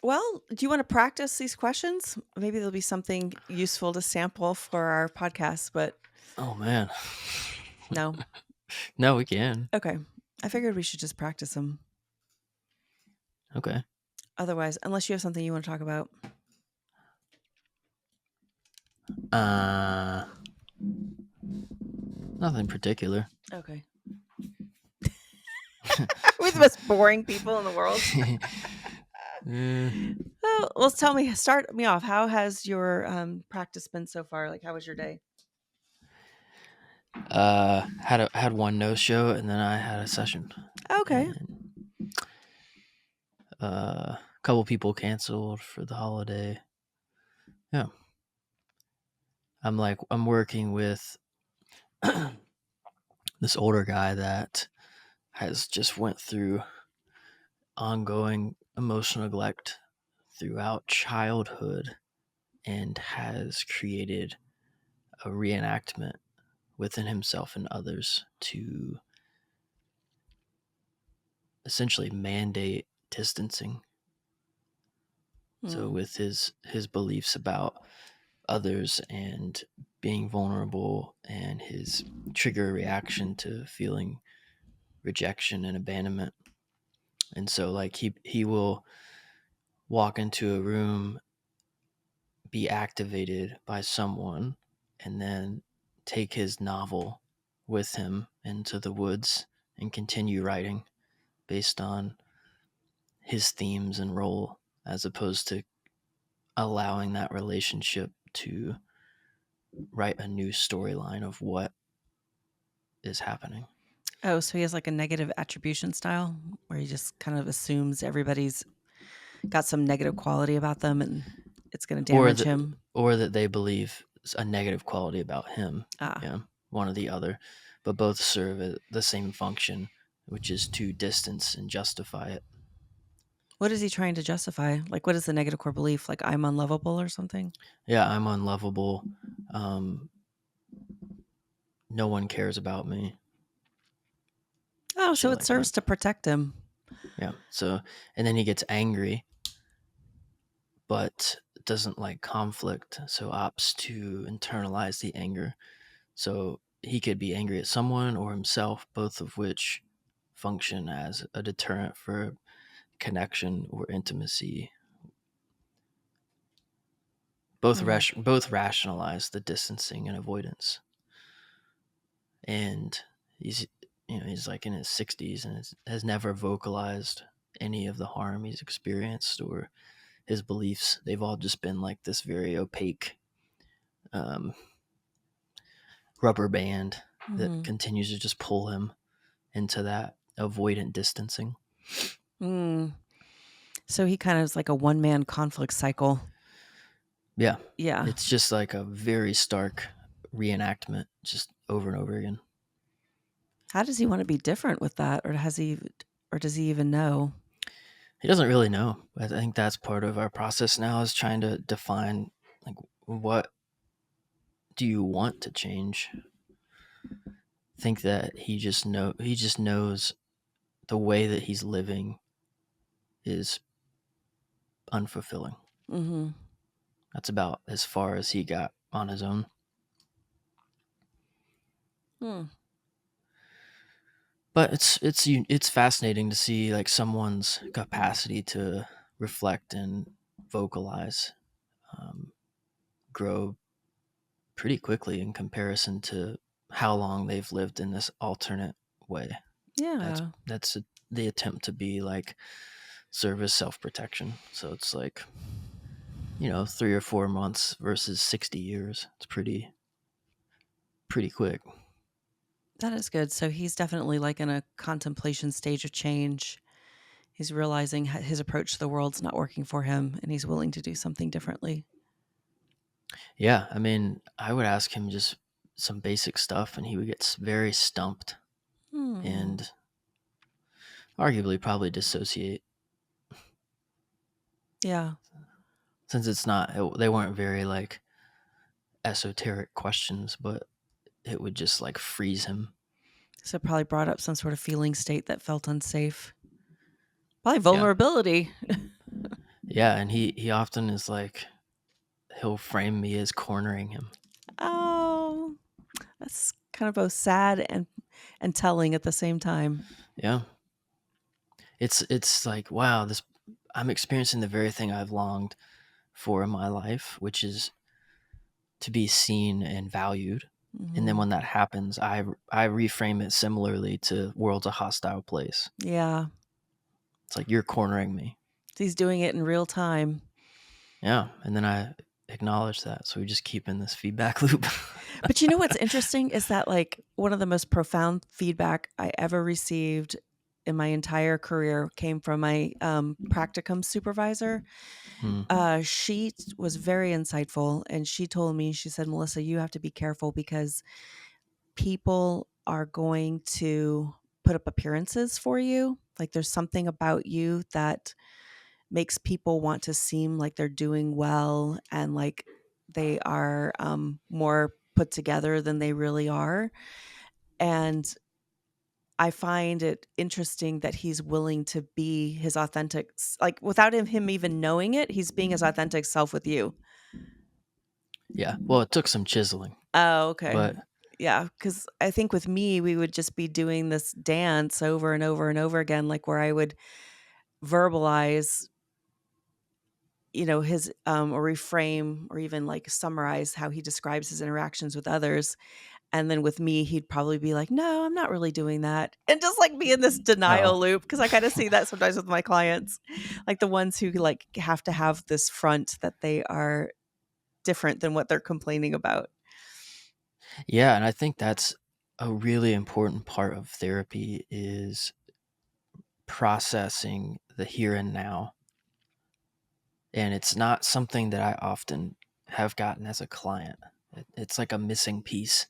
Well, do you want to practice these questions? Maybe there'll be something useful to sample for our podcast, but Oh man. no. No, we can. Okay. I figured we should just practice them. Okay. Otherwise, unless you have something you want to talk about. Uh, Nothing particular. Okay. We're the most boring people in the world. Eh, Well, tell me, start me off. How has your practice been so far? Like, how was your day? had one no show and then I had a session, Okay. and a couple people canceled for the holiday. Yeah, I'm working with this older guy that has just went through ongoing emotional neglect throughout childhood and has created a reenactment within himself and others to essentially mandate distancing. So Hmm. with his beliefs about others and being vulnerable and his trigger reaction to feeling rejection and abandonment. And so like he will walk into a room, be activated by someone, and then take his novel with him into the woods and continue writing based on his themes and role, as opposed to allowing that relationship to write a new storyline of what is happening. Oh, so he has like a negative attribution style where he just kind of assumes everybody's got some negative quality about them and it's going to or damage that him. or that they believe a negative quality about him. Ah, Yeah, one or the other, but both serve the same function, which is to distance and justify it. what is he trying to justify? Like, what is the negative core belief? Like, I'm unlovable or something? Yeah, I'm unlovable. Um, no one cares about me. Oh, so Shit it like that. serves to protect him. Yeah. So, and then he gets angry, but doesn't like conflict, so opts to internalize the anger. So he could be angry at someone or himself, both of which function as a deterrent for connection or intimacy. Hmm. Both rationalize the distancing and avoidance. And he's he's like in his 60s and has never vocalized any of the harm he's experienced or his beliefs. They've all just been like this very opaque um, rubber band that Hmm. continues to just pull him into that avoidant distancing. Mm. So he kind of is like a one man conflict cycle. Yeah. Yeah. It's just like a very stark reenactment, just over and over again. How does he want to be different with that, or does he even know? He doesn't really know. I think that's part of our process now, is trying to define like what do you want to change. Think that he just knows the way that he's living is unfulfilling. Hmm. That's about as far as he got on his own. Hmm. But it's fascinating to see like someone's capacity to reflect and vocalize um, grow pretty quickly in comparison to how long they've lived in this alternate way. Yeah. The attempt to be like service self protection. So it's like 3 or 4 months versus 60 years. It's pretty quick. That is good. So he's definitely like in a contemplation stage of change. He's realizing his approach to the world's not working for him and he's willing to do something differently. Yeah, I mean, I would ask him just some basic stuff, and he would get very stumped Hmm. and arguably probably dissociate, Yeah. since they weren't very like esoteric questions, but it would just like freeze him. So it probably brought up some sort of feeling state that felt unsafe. Probably Yeah, vulnerability. Yeah, and he often is like he'll frame me as cornering him. Oh, that's kind of both sad and telling at the same time. Yeah. It's like, wow, this I'm experiencing the very thing I've longed for in my life, which is to be seen and valued. And then Mhm. when that happens, I reframe it similarly to world's a hostile place. Yeah. It's like you're cornering me. He's doing it in real time. Yeah, and then I acknowledge that. So we just keep in this feedback loop. But you know what's interesting is that, like, one of the most profound feedback I ever received in my entire career came from my, practicum supervisor. Hmm. Was very insightful, and she told me, she said, "Melissa, you have to be careful because people are going to put up appearances for you. Like, there's something about you that makes people want to seem like they're doing well and like they are more put together than they really are. And I find it interesting that he's willing to be his authentic, like without him even knowing it, he's being his authentic self with you. Yeah. Well, it took some chiseling, Oh, okay. but Yeah, because I think with me, we would just be doing this dance over and over and over again, like where I would verbalize, his or reframe or even like summarize how he describes his interactions with others. And then with me, he'd probably be like, "No, I'm not really doing that." And just like be in this oh, denial loop because I kind of see that sometimes with my clients, like the ones who like have to have this front that they are different than what they're complaining about. yeah, and I think that's a really important part of therapy is processing the here and now. And it's not something that I often have gotten as a client. It's like a missing piece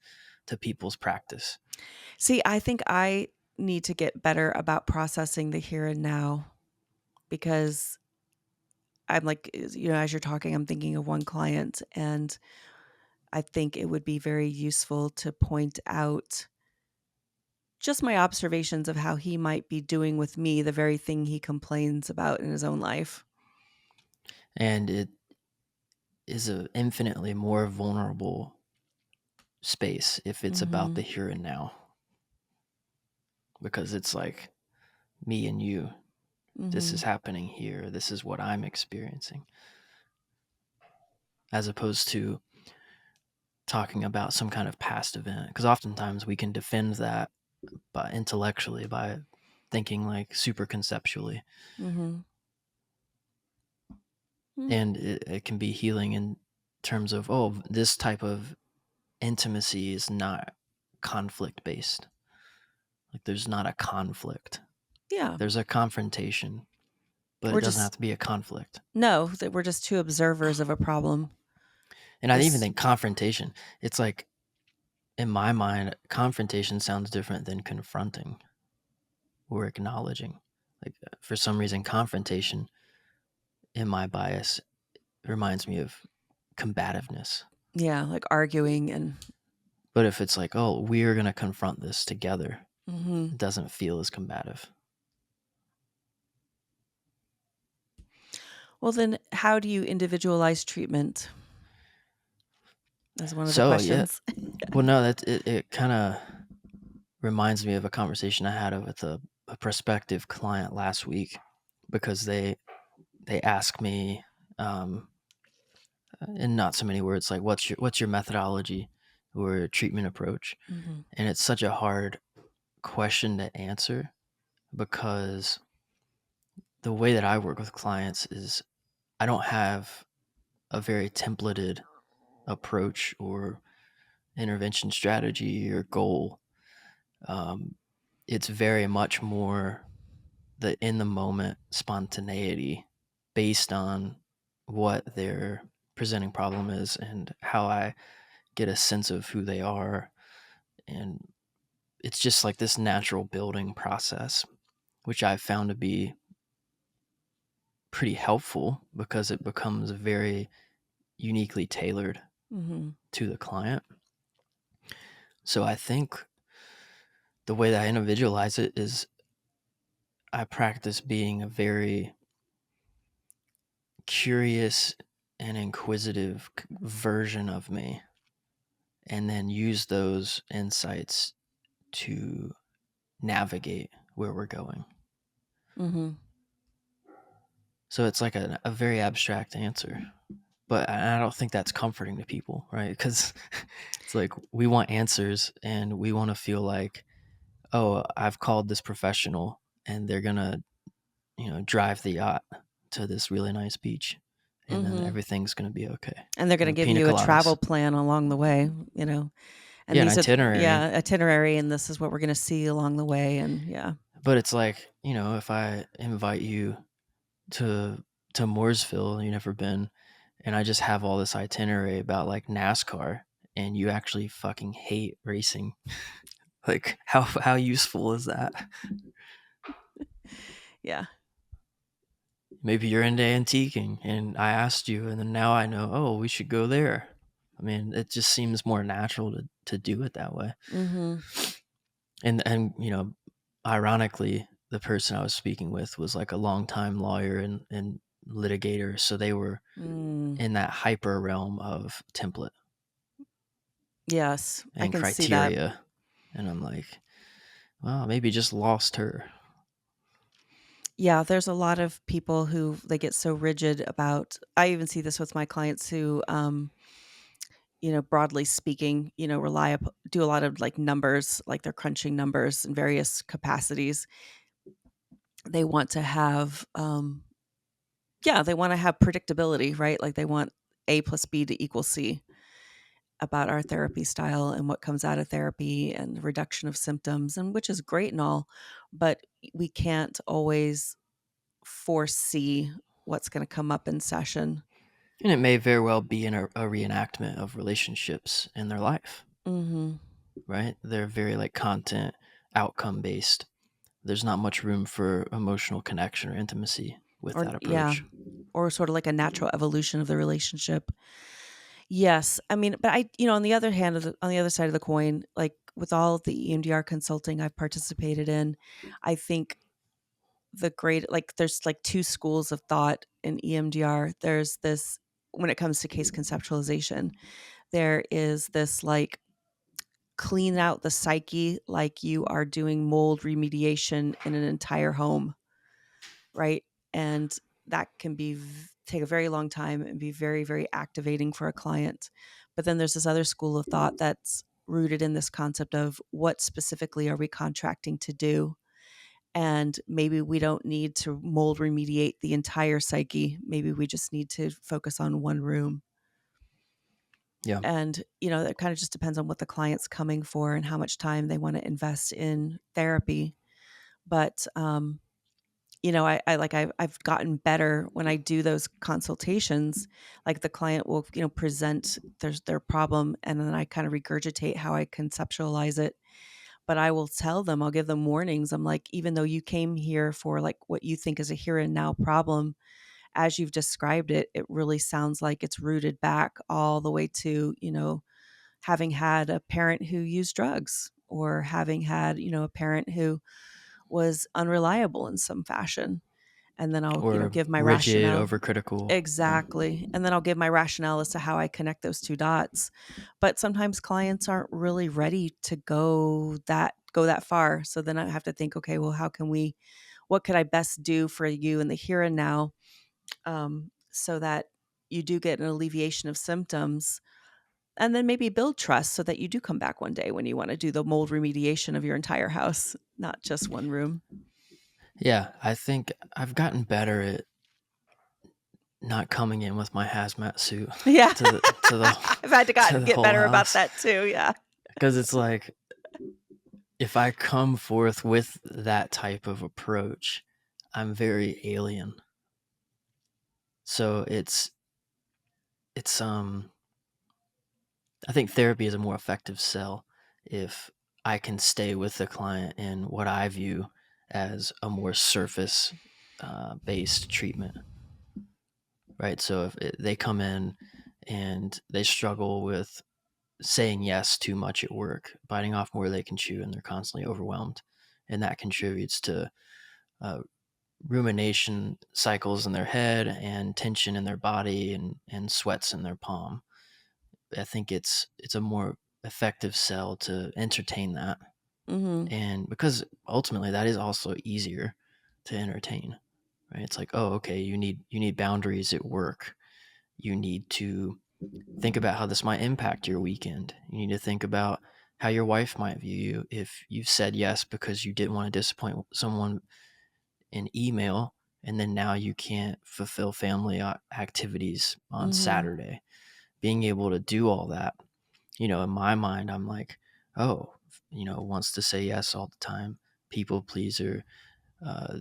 to people's practice. See, I think I need to get better about processing the here and now because I'm like, as you're talking, I'm thinking of one client, and I think it would be very useful to point out just my observations of how he might be doing with me the very thing he complains about in his own life. And it is a infinitely more vulnerable space if it's about the Mhm. here and now, because it's like me and you. This is Mhm. happening here. This is what I'm experiencing, as opposed to talking about some kind of past event. Because oftentimes we can defend that by intellectually by thinking like super conceptually, Mhm. Mm. and it can be healing in terms of, oh, this type of intimacy is not conflict based. Like there's not a conflict. Yeah. There's a confrontation, but it We're doesn't have just to be a conflict. no, that we're just two observers of a problem. And I even This think confrontation, it's like in my mind, confrontation sounds different than confronting or acknowledging. Like for some reason, confrontation in my bias reminds me of combativeness. yeah, like arguing and But if it's like, oh, we're going to confront this together, mhm. it doesn't feel as combative. Well, then how do you individualize treatment? That's one of the So, yeah, questions. well, no, it kind of reminds me of a conversation I had with a prospective client last week because they asked me, um, in not so many words, like, what's your methodology or treatment approach? Mhm. And it's such a hard question to answer because the way that I work with clients is I don't have a very templated approach or intervention strategy or goal. Um, it's very much more the in the moment spontaneity based on what their presenting problem is and how I get a sense of who they are. And it's just like this natural building process, which I've found to be pretty helpful because it becomes very uniquely tailored Mhm. to the client. So I think the way that I individualize it is I practice being a very curious and inquisitive version of me, and then use those insights to navigate where we're going. Mm-hmm. So it's like a very abstract answer, but I don't think that's comforting to people, right? Because it's like we want answers and we want to feel like, oh, I've called this professional and they're gonna, drive the yacht to this really nice beach, and then Mm-hmm. everything's gonna be okay. And they're going to give Pina you a travel coladas. plan along the way, and Yeah, an these are, itinerary. yeah, itinerary, and this is what we're going to see along the way. And yeah. But it's like, if I invite you to Mooresville, you've never been, and I just have all this itinerary about like NASCAR, and you actually fucking hate racing. Like how useful is that? Yeah. Maybe you're into antiquing and I asked you, and then now I know, oh, we should go there. I mean, it just seems more natural to do it that way. Mm-hmm. And ironically, the person I was speaking with was like a longtime lawyer and litigator, so they were Mm. in that hyper realm of template Yes, I and can see that. criteria. And I'm like, well, maybe just lost her. Yeah, there's a lot of people who they get so rigid about. I even see this with my clients who, broadly speaking, do a lot of like numbers, like they're crunching numbers in various capacities. They want to have, yeah, they want to have predictability, right? Like they want A plus B to equal C about our therapy style and what comes out of therapy and the reduction of symptoms, and which is great and all, but we can't always foresee what's going to come up in session. And it may very well be a reenactment of relationships in their life, Mm-hmm. right? They're very like content outcome based. There's not much room for emotional connection or intimacy with Or that yeah, approach. or sort of like a natural evolution of the relationship. Yes, I mean, but on the other hand, on the other side of the coin, like with all of the EMDR consulting I've participated in, I think there's like two schools of thought in EMDR. There's this, when it comes to case conceptualization, there is this like clean out the psyche like you are doing mold remediation in an entire home, right? And that can take a very long time and be very, very activating for a client. But then there's this other school of thought that's rooted in this concept of what specifically are we contracting to do? And maybe we don't need to mold remediate the entire psyche. Maybe we just need to focus on one room. Yeah. And, that kind of just depends on what the client's coming for and how much time they want to invest in therapy. But, I've gotten better when I do those consultations. Like the client will, present their problem, and then I kind of regurgitate how I conceptualize it. But I will tell them, I'll give them warnings. I'm like, even though you came here for like what you think is a here and now problem, as you've described it, it really sounds like it's rooted back all the way to, having had a parent who used drugs, or having had, a parent who was unreliable in some fashion. And then I'll, Or give my rigid, rationale. overcritical. Yeah. Exactly. And then I'll give my rationale as to how I connect those two dots. But sometimes clients aren't really ready to go that far. So then I have to think, okay, well, what could I best do for you in the here and now, so that you do get an alleviation of symptoms, and then maybe build trust so that you do come back one day when you want to do the mold remediation of your entire house, not just one room. Yeah, I think I've gotten better at not coming in with my hazmat suit Yeah. to the to the I've had to to the get whole better about house, that too. Yeah. because it's like if I come forth with that type of approach, I'm very alien. So it's I think therapy is a more effective sell if I can stay with the client in what I view as a more surface based treatment, right? So if they come in and they struggle with saying yes too much at work, biting off more they can chew, and they're constantly overwhelmed, and that contributes to uh, rumination cycles in their head and tension in their body and sweats in their palm. I think it's a more effective sell to entertain that. Mhm. And because ultimately that is also easier to entertain, right? It's like, oh, okay, you need boundaries at work. You need to think about how this might impact your weekend. You need to think about how your wife might view you if you've said yes because you didn't want to disappoint someone in email, and then now you can't fulfill family activities on Mhm. Saturday. Being able to do all that, in my mind, I'm like, oh, wants to say yes all the time, people pleaser. Uh,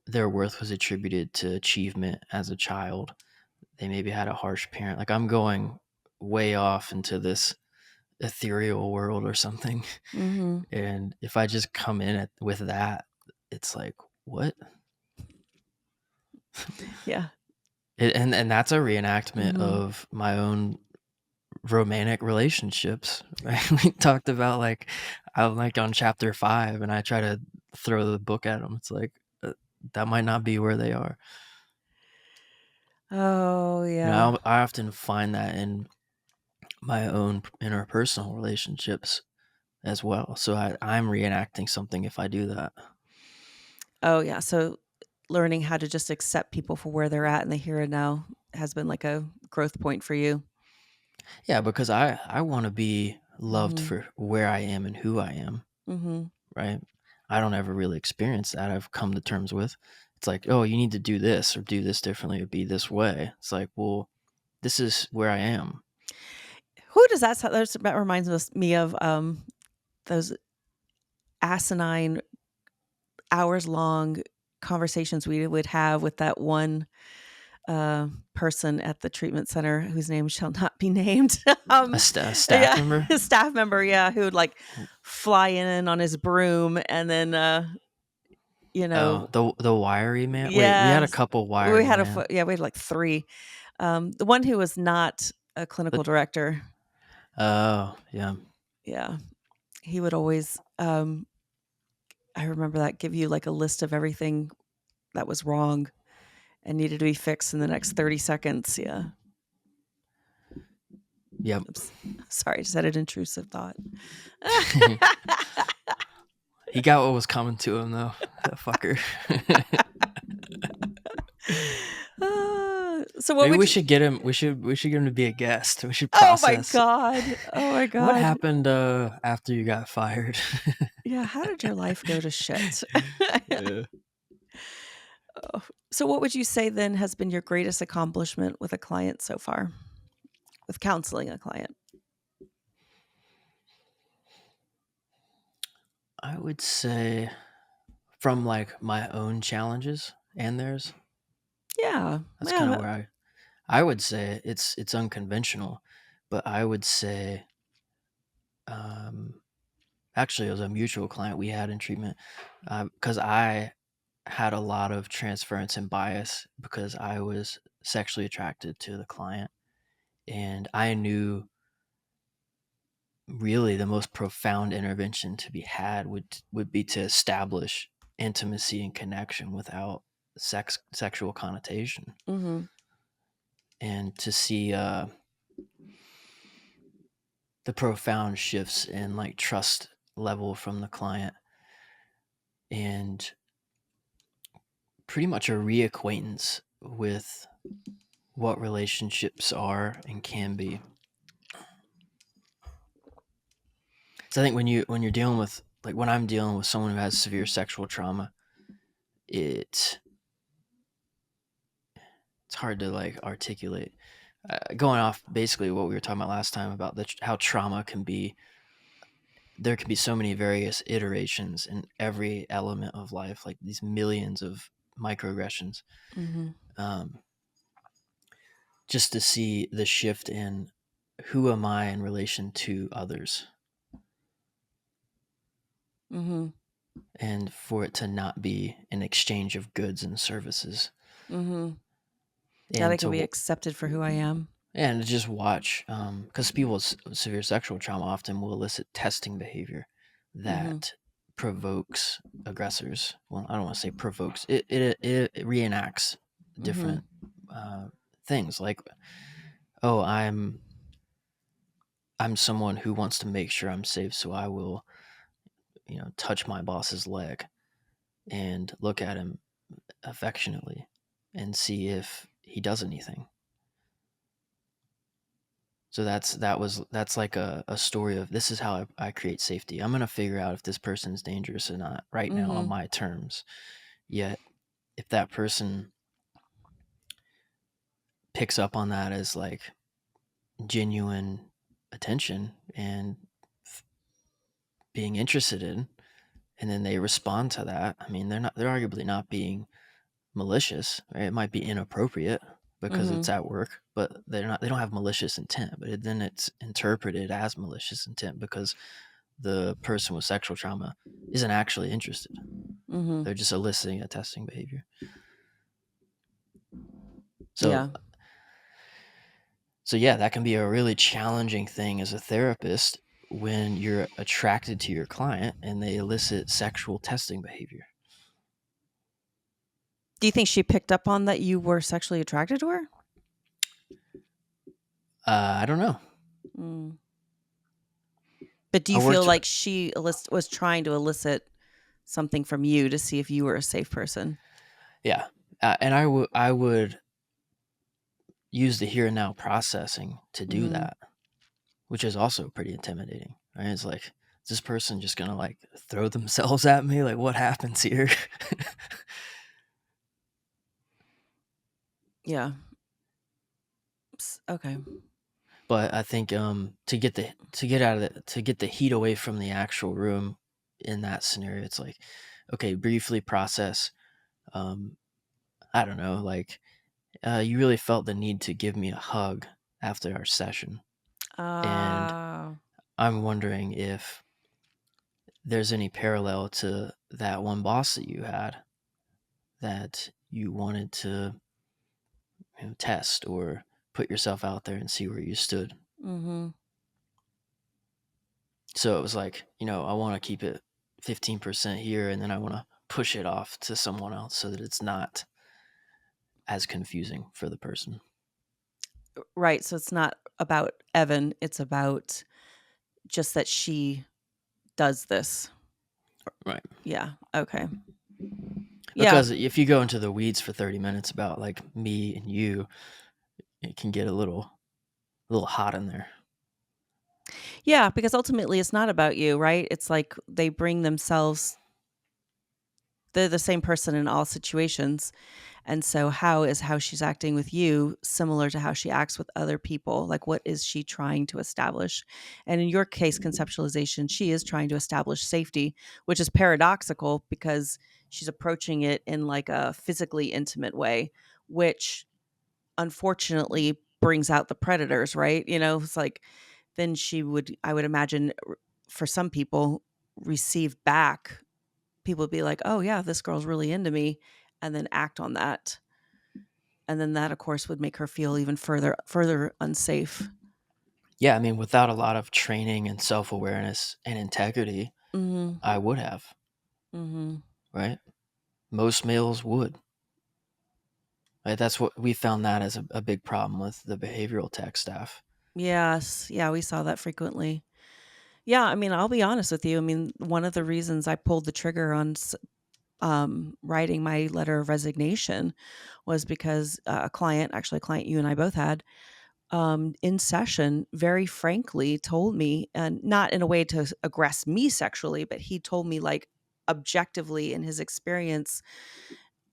their worth was attributed to achievement as a child. They maybe had a harsh parent. Like I'm going way off into this ethereal world or something. Mhm. And if I just come in with that, it's like, what? Yeah. And that's a reenactment Mhm. of my own romantic relationships, right? We talked about like I'm like on chapter 5 and I try to throw the book at them. It's like that might not be where they are. Oh, yeah. I often find that in my own interpersonal relationships as well. So I'm reenacting something if I do that. Oh, yeah. So learning how to just accept people for where they're at in the here and now has been like a growth point for you. Yeah, because I want to be loved Mhm. for where I am and who I am, Mhm. right? I don't ever really experience that. I've come to terms with. It's like, oh, you need to do this or do this differently or be this way. It's like, well, this is where I am. Who does that that reminds me of, those asinine hours long conversations we would have with that one person at the treatment center whose name shall not be named. A staff Yeah, member. his staff member, yeah, who would like fly in on his broom and then, you know, Oh, the wiry man. Wait, we had a yes, couple we wiry had man. yeah, we had like three. The one who was not a clinical But director, oh yeah, yeah, he would always, I remember that give you like a list of everything that was wrong and needed to be fixed in the next 30 seconds. Yeah. yep. Oops. Sorry, I just had an intrusive thought. He got what was coming to him though. That fucker. So what Maybe would we you should get him. We should get him to be a guest. We should Oh my process god. Oh my what god. happened after you got fired. Yeah, how did your life go to shit? Yeah. Oh, so what would you say then has been your greatest accomplishment with a client so far? With counseling a client? I would say from like my own challenges and theirs. Yeah. That's kind of Yeah. where I would say it's unconventional, but I would say um actually it was a mutual client we had in treatment because I had a lot of transference and bias because I was sexually attracted to the client, and I knew really the most profound intervention to be had would be to establish intimacy and connection without sexual connotation, Mhm. and to see the profound shifts in like trust level from the client and pretty much a reacquaintance with what relationships are and can be. So I think when you're dealing with like when I'm dealing with someone who has severe sexual trauma, it it's hard to like articulate. Going off basically what we were talking about last time about how trauma can be, there can be so many various iterations in every element of life, like these millions of microaggressions. Mhm. Um, just to see the shift in who am I in relation to others, Mhm. and for it to not be an exchange of goods and services, Mhm. That I and can be accepted for who I am. to just watch, because people with severe sexual trauma often will elicit testing behavior Mhm. that provokes aggressors. Well, I don't want to say provokes. It reenacts Mm-hmm. different things. Like, oh, I'm someone who wants to make sure I'm safe, so I will, touch my boss's leg and look at him affectionately and see if he does anything. So that's like a story of, this is how I create safety. I'm gonna figure out if this person's dangerous or not right now on Mm-hmm. my terms. Yet, if that person picks up on that as like genuine attention and being interested in, and then they respond to that, I mean, they're arguably not being malicious, right? It might be inappropriate because Mm-hmm. it's at work, but they don't have malicious intent, but then it's interpreted as malicious intent because the person with sexual trauma isn't actually interested. Mm-hmm. They're just eliciting a testing behavior. So Yeah. so yeah, that can be a really challenging thing as a therapist when you're attracted to your client and they elicit sexual testing behavior. Do you think she picked up on that you were sexually attracted to her? I don't know. Mm. But do I you feel worked like she was trying to elicit something from you to see if you were a safe person? Yeah. And I would use the here and now processing to do Mm-hmm. that, which is also pretty intimidating, right? It's like, is this person just gonna like throw themselves at me? Like, what happens here? Yeah. Okay. But I think to get the heat away from the actual room in that scenario, it's like, okay, briefly process. Um, I don't know, like, you really felt the need to give me a hug after our session, and Uh, I'm wondering if there's any parallel to that one boss that you had that you wanted to, test or put yourself out there and see where you stood. mm-hmm. So it was like, I want to keep it 15% here, and then I want to push it off to someone else so that it's not as confusing for the person. Right. So it's not about Evan. It's about just that she does this. Right. Yeah. Okay. Yeah. Because if you go into the weeds for 30 minutes about like me and you, it can get a little hot in there. Yeah. Because ultimately it's not about you, right? It's like they bring themselves, they're the same person in all situations. And so, how she's acting with you similar to how she acts with other people? Like, what is she trying to establish? And in your case, conceptualization, she is trying to establish safety, which is paradoxical because she's approaching it in like a physically intimate way, which unfortunately brings out the predators, right? It's like then she would, I would imagine, for some people, receive back. People would be like, oh, yeah, this girl's really into me, and then act on that, and then that of course would make her feel even further unsafe. Yeah, I mean, without a lot of training and self-awareness and integrity, Mhm. I would have, Mhm. right? Most males would. Right? That's what we found, that as a big problem with the behavioral tech staff. Yes. Yeah, we saw that frequently. Yeah, I mean, I'll be honest with you. I mean, one of the reasons I pulled the trigger on writing my letter of resignation was because actually a client you and I both had, in session, very frankly told me, and not in a way to aggress me sexually, but he told me like objectively in his experience,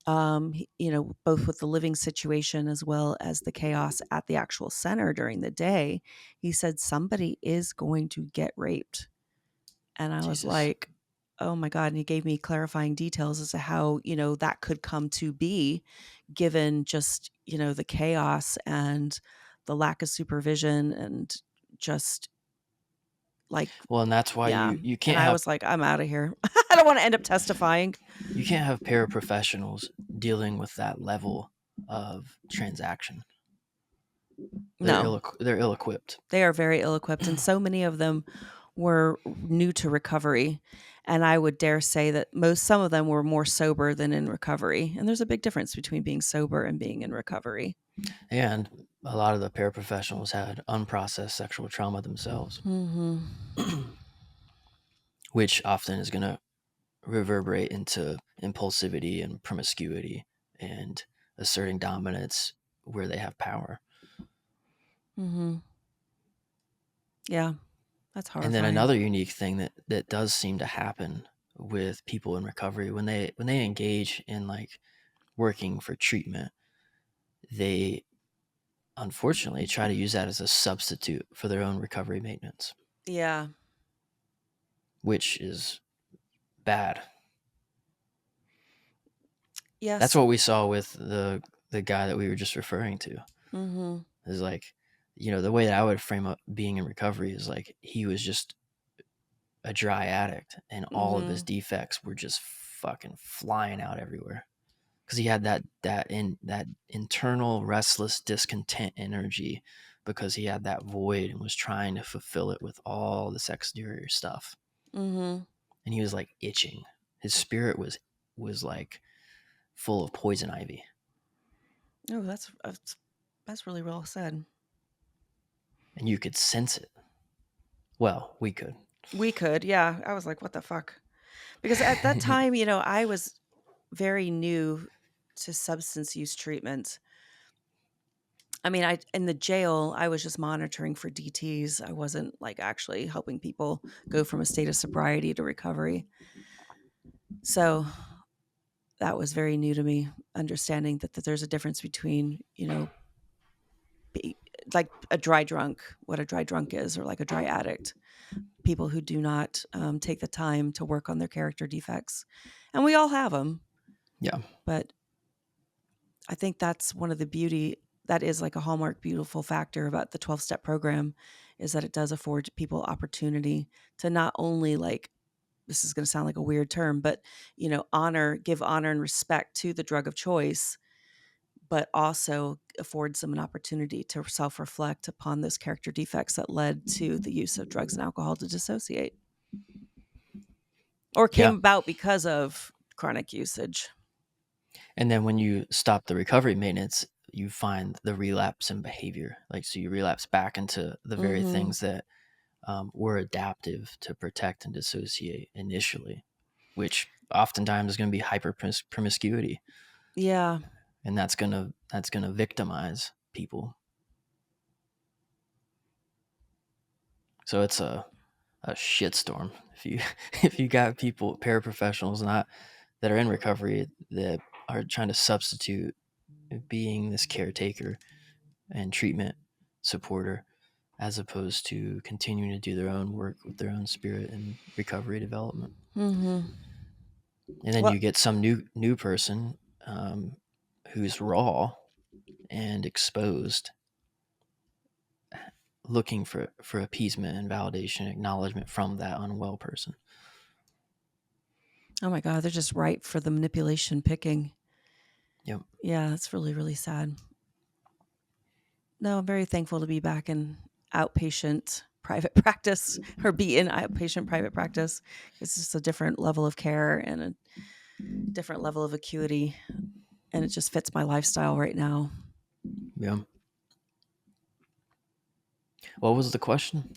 both with the living situation as well as the chaos at the actual center during the day, he said somebody is going to get raped. And I was Jesus. like, oh my God. And he gave me clarifying details as to how, that could come to be given just, the chaos and the lack of supervision and just like, Well, and that's why yeah. you And can't I have was like, I'm out of here. I don't want to end up testifying. you can't have paraprofessionals dealing with that level of transaction. They're No, they're ill equipped. they are very ill equipped. And so many of them were new to recovery, and I would dare say that some of them were more sober than in recovery, and there's a big difference between being sober and being in recovery. And a lot of the paraprofessionals had unprocessed sexual trauma themselves, Mhm. which often is going to reverberate into impulsivity and promiscuity and asserting dominance where they have power. Mhm. Yeah, that's And then horrifying. another unique thing that does seem to happen with people in recovery when they engage in like working for treatment, they unfortunately try to use that as a substitute for their own recovery maintenance, Yeah. which is bad. That's Yes. what we saw with the guy that we were just referring to. Mhm. Is like, the way that I would frame up being in recovery is like he was just a dry addict and all of his Mhm. defects were just fucking flying out everywhere because he had that internal restless discontent energy because he had that void and was trying to fulfill it with all this exterior stuff, Mhm. and he was like itching. His spirit was like full of poison ivy, Oh, that's really well said. and you could sense it. Well, we could. We could, yeah. I was like, "What the fuck?" Because at that time, I was very new to substance use treatment. I mean, I in the jail, I was just monitoring for DTs. I wasn't like actually helping people go from a state of sobriety to recovery. So that was very new to me, understanding that there's a difference between, be, like a dry drunk, what a dry drunk is, or like a dry addict, people who do not take the time to work on their character defects. And we all have them, Yeah. but I think that's one of the that is like a hallmark beautiful factor about the 12-step program is that it does afford people opportunity to not only like this is going to sound like a weird term, but give honor and respect to the drug of choice, but also affords them an opportunity to self-reflect upon those character defects that led to the use of drugs and alcohol to dissociate or came Yeah. about because of chronic usage. And then when you stop the recovery maintenance, you find the relapse in behavior. Like, so you relapse back into the very Mhm. things that were adaptive to protect and dissociate initially, which oftentimes is going to be hyper promiscuity, Yeah. and that's gonna victimize people. So it's a shitstorm if you if you got people paraprofessionals not that are in recovery that are trying to substitute being this caretaker and treatment supporter as opposed to continuing to do their own work with their own spirit and recovery development. Mhm. And then Well, you get some new person who's raw and exposed, looking for appeasement and validation, acknowledgement from that unwell person. oh my god, they're just ripe for the manipulation picking. Yep. Yeah, that's really, really sad. No, I'm very thankful to be back in outpatient private practice or be in outpatient private practice. It's just a different level of care and a different level of acuity, and it just fits my lifestyle right now. Yeah. What was the question?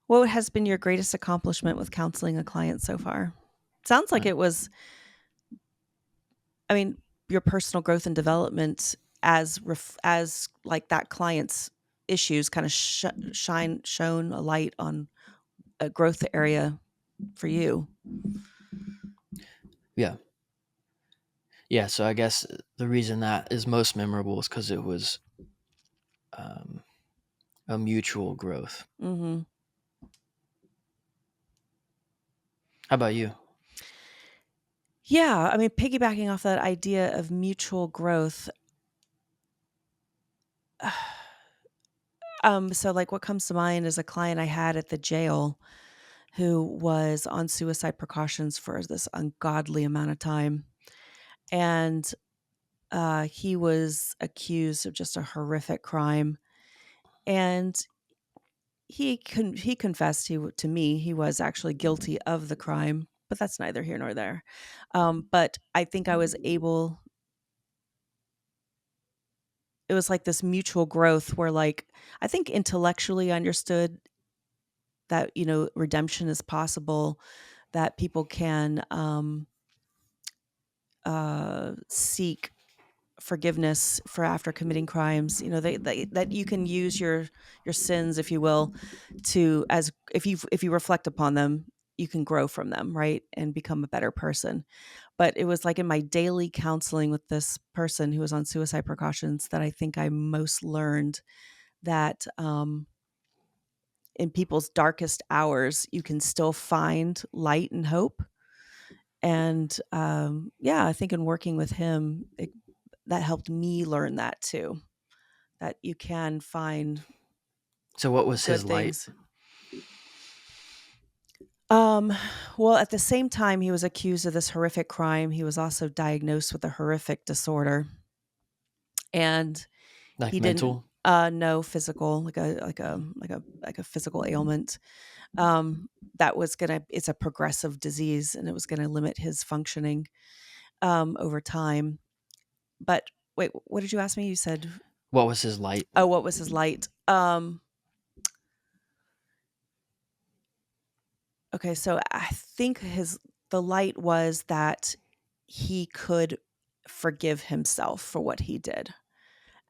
What has been your greatest accomplishment with counseling a client so far? Sounds like Uh, it was, I mean, your personal growth and development as like that client's issues kind of shone a light on a growth area for you. yeah. Yeah. So I guess the reason that is most memorable is because it was um, a mutual growth. Mhm. How about you? Yeah, I mean, piggybacking off that idea of mutual growth, so, like, what comes to mind is a client I had at the jail who was on suicide precautions for this ungodly amount of time, and, he was accused of just a horrific crime, and he confessed to me he was actually guilty of the crime, but that's neither here nor there. But I think I was able. It was like this mutual growth where, like, I think intellectually I understood that redemption is possible, that people can seek forgiveness for after committing crimes. That you can use your sins, if you will, to as if you reflect upon them, you can grow from them, right, and become a better person. But it was like in my daily counseling with this person who was on suicide precautions that I think I most learned that in people's darkest hours, you can still find light and hope. And yeah, I think in working with him, that helped me learn that too, that you can find So what was good his light? things. Um, well, at the same time he was accused of this horrific crime, he was also diagnosed with a horrific disorder. And Like he didn't mental? no physical, like a physical ailment. That was gonna it's a progressive disease and it was gonna limit his functioning over time. But wait, what did you ask me? You said, What was his light? oh, what was his light? Okay, so I think his the light was that he could forgive himself for what he did.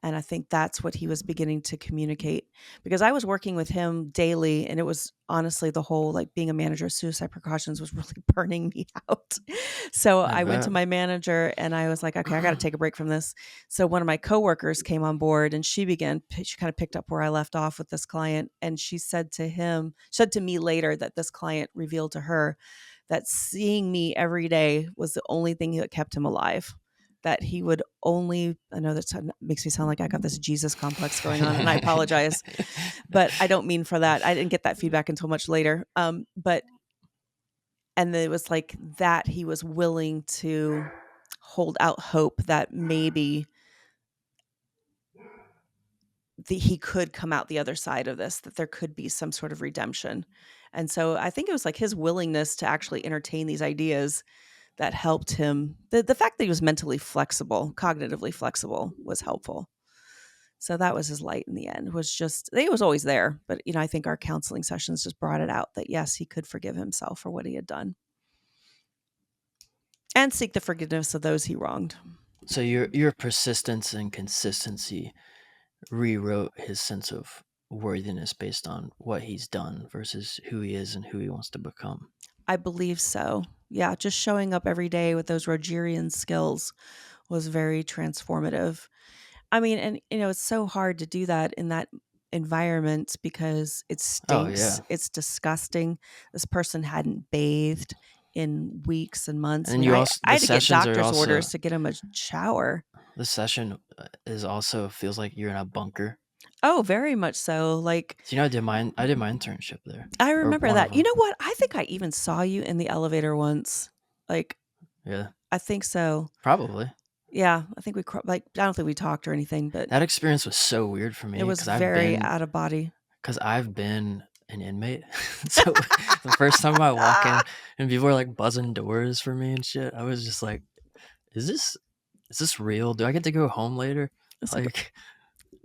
And I think that's what he was beginning to communicate, because I was working with him daily and it was honestly the whole, like, being a manager of suicide precautions was really burning me out. So I I went to bet. my manager and I was like, okay, I got to take a break from this. So one of my coworkers came on board and she kind of picked up where I left off with this client. And she said to me later that this client revealed to her that seeing me every day was the only thing that kept him alive, that he would only, I know that makes me sound like I got this Jesus complex going on, and I apologize, but I don't mean for that. I didn't get that feedback until much later. But and it was like that he was willing to hold out hope that maybe he could come out the other side of this, that there could be some sort of redemption. And so I think it was like his willingness to actually entertain these ideas that helped him. The fact that he was mentally flexible, cognitively flexible, was helpful. So that was his light in the end, was just, he was always there. But, I think our counseling sessions just brought it out that yes, he could forgive himself for what he had done and seek the forgiveness of those he wronged. So your persistence and consistency rewrote his sense of worthiness based on what he's done versus who he is and who he wants to become. I believe so. Yeah, just showing up every day with those Rogerian skills was very transformative. I mean, and it's so hard to do that in that environment because it Oh stinks. yeah. It's disgusting. This person hadn't bathed in weeks and months. I And mean, you I, also I the had to get sessions are doctor's also orders to get him a shower. the session is also feels like you're in a bunker. Oh, very much so. Like, So I did my internship there. I Or remember one of that. You them. know what? I think I even saw you in the elevator once. Like, Yeah. I think so. Probably. Yeah, I think like, I don't think we talked or anything, but That experience was so weird for it me was cuz I've very been out of body. cuz I've been an inmate. So the first time I walk in and people are like buzzing doors for me and shit, I was just like, is this real? Do I get to go home later? It's like, Like,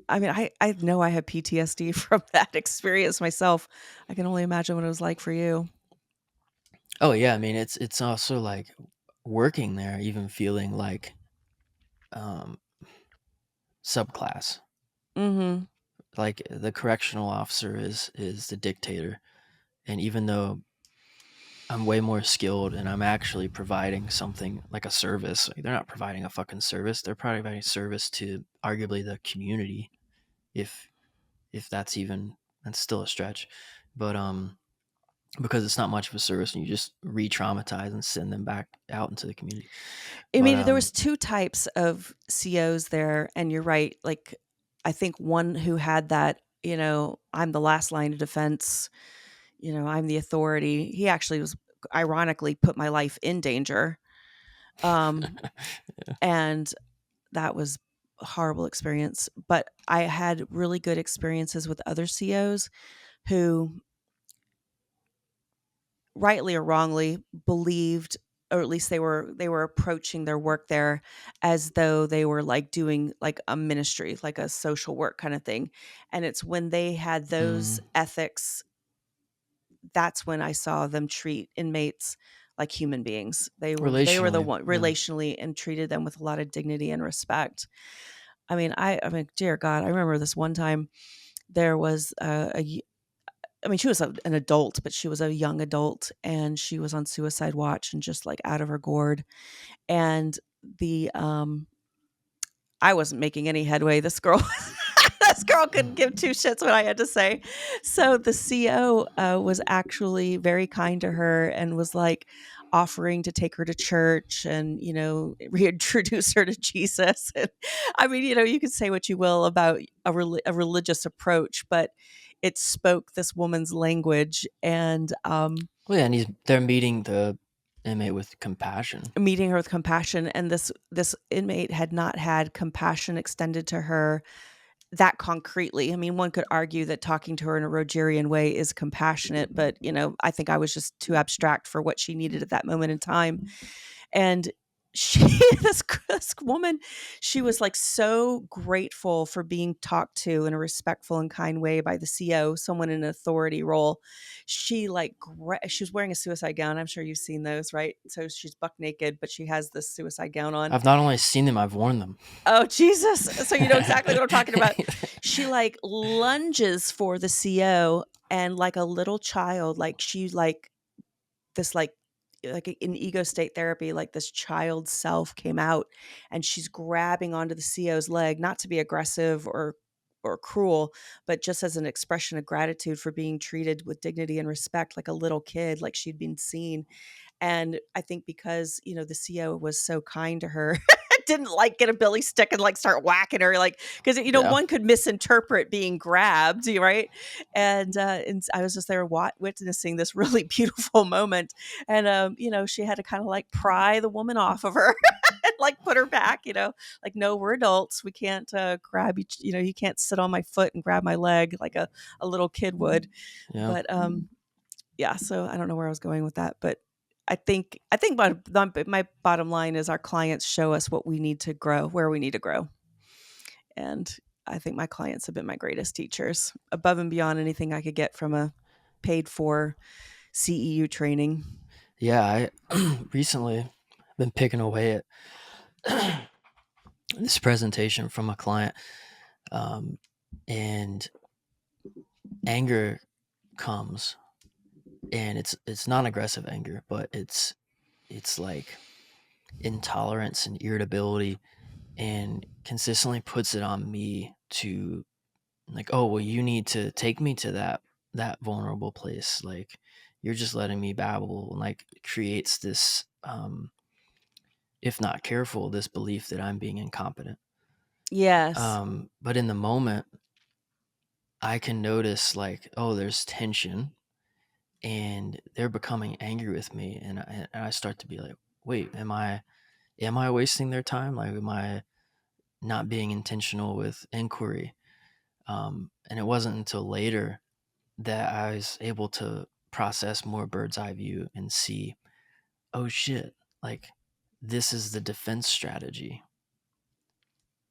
I mean, I know I had PTSD from that experience myself. I can only imagine what it was like for you. oh yeah, I mean it's also like working there, even feeling like um subclass. Mhm. Like the correctional officer is the dictator, and even though I'm way more skilled and I'm actually providing something like a service, like they're not providing a fucking service. They're providing service to arguably the community, if that's still a stretch. But because it's not much of a service and you just re-traumatize and send them back out into the community. I But mean, there was two types of COs there, and you're right. Like, I think one who had that, I'm the last line of defense, I'm the authority. He actually was ironically put my life in danger. Um, and that was a horrible experience. But I had really good experiences with other COs who rightly or wrongly believed, or at least they were approaching their work there as though they were like doing like a ministry, like a social work kind of thing. And it's when they had those Mm, ethics, that's when I saw them treat inmates like human beings. They were the relationally, one yeah. relationally, and treated them with a lot of dignity and respect. I mean, dear God, I remember this one time there was I mean, she was an adult, but she was a young adult, and she was on suicide watch and just like out of her gourd. And the I wasn't making any headway. This girl, this girl couldn't give two shits what I had to say. So the CO was actually very kind to her and was like offering to take her to church and reintroduce her to Jesus. And, I mean, you could say what you will about a religious approach, but it spoke this woman's language. And Well, yeah, and they're meeting the inmate with compassion. meeting her with compassion, and this inmate had not had compassion extended to her that concretely. I mean, one could argue that talking to her in a Rogerian way is compassionate, but I think I was just too abstract for what she needed at that moment in time. And she this woman, she was like so grateful for being talked to in a respectful and kind way by the CO, someone in an authority role. She like she was wearing a suicide gown. I'm sure you've seen those, right? So she's buck naked, but she has this suicide gown on. I've not only seen them, I've worn them. Oh, Jesus. So you know exactly what I'm talking about. She like lunges for the CO, and like a little child, like she like this like in ego state therapy, like this child self came out, and she's grabbing onto the CO's leg, not to be aggressive or cruel, but just as an expression of gratitude for being treated with dignity and respect like a little kid, like she'd been seen. And I think because, the CO was so kind to her, didn't like get a billy stick and like start whacking her, like, because Yeah, one could misinterpret being grabbed, right? And I was just there witnessing this really beautiful moment. And she had to kind of like pry the woman off of her and like put her back, like, no, we're adults, we can't grab each, you can't sit on my foot and grab my leg like a little kid would. yeah, But yeah, so I don't know where I was going with that, but I think my bottom line is our clients show us what we need to grow, where we need to grow. And I think my clients have been my greatest teachers, above and beyond anything I could get from a paid for CEU training. yeah. I recently been picking away at this presentation from a client, and anger comes, and it's non-aggressive anger, but it's like intolerance and irritability, and consistently puts it on me to, like, oh well, you need to take me to that vulnerable place, like you're just letting me babble, and like creates this, if not careful, this belief that I'm being incompetent. Yes. But in the moment I can notice, like, oh, there's tension, and they're becoming angry with me, and I start to be like, wait, am I wasting their time? Like, am I not being intentional with inquiry? And it wasn't until later that I was able to process more bird's eye view and see, oh shit, like, this is the defense strategy.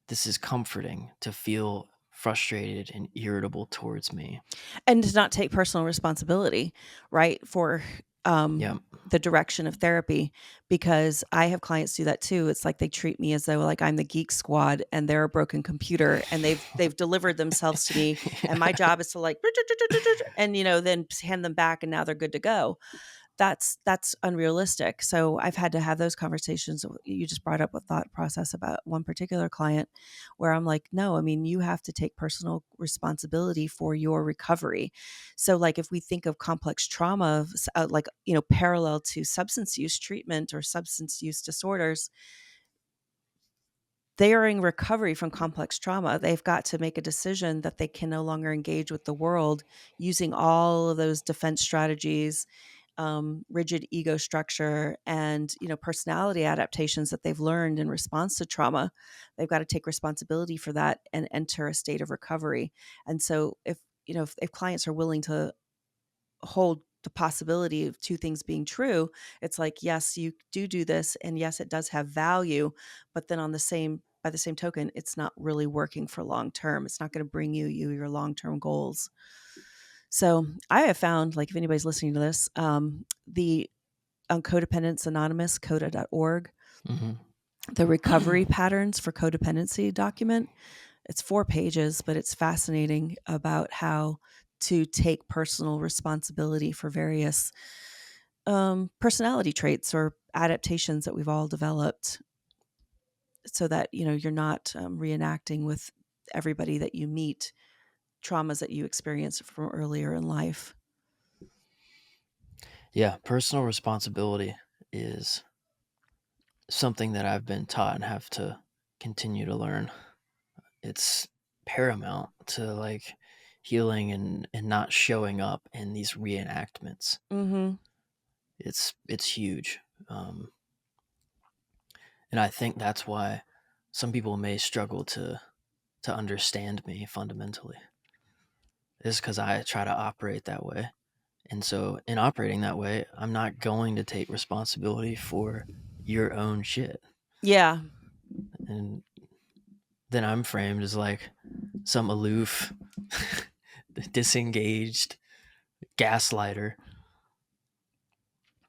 This is comforting to feel frustrated and irritable towards me. And to not take personal responsibility, right, for Yeah. the direction of therapy, because I have clients do that too. It's like they treat me as though like I'm the geek squad and they're a broken computer, and they've delivered themselves to me, and my job is to like and then hand them back, and now they're good to go. That's unrealistic. So I've had to have those conversations. You just brought up a thought process about one particular client where I'm like, no, I mean, you have to take personal responsibility for your recovery. So like if we think of complex trauma, like, parallel to substance use treatment or substance use disorders, they are in recovery from complex trauma. They've got to make a decision that they can no longer engage with the world using all of those defense strategies, rigid ego structure, and personality adaptations that they've learned in response to trauma. They've got to take responsibility for that and enter a state of recovery. And so if if clients are willing to hold the possibility of two things being true, it's like, yes, you do this, and yes, it does have value, but then by the same token, it's not really working for long term. It's not going to bring you your long term goals. So I have found, like, if anybody's listening to this, the on Codependence Anonymous, coda.org, Hmm. the recovery patterns for codependency document. It's 4 pages, but it's fascinating about how to take personal responsibility for various personality traits or adaptations that we've all developed, so that you're not reenacting with everybody that you meet traumas that you experienced from earlier in life. Yeah, personal responsibility is something that I've been taught and have to continue to learn. It's paramount to like healing and not showing up in these reenactments. Mm-hmm. It's huge. And I think that's why some people may struggle to understand me fundamentally. Is because I try to operate that way. And so in operating that way, I'm not going to take responsibility for your own shit. Yeah. And then I'm framed as like some aloof, disengaged gaslighter.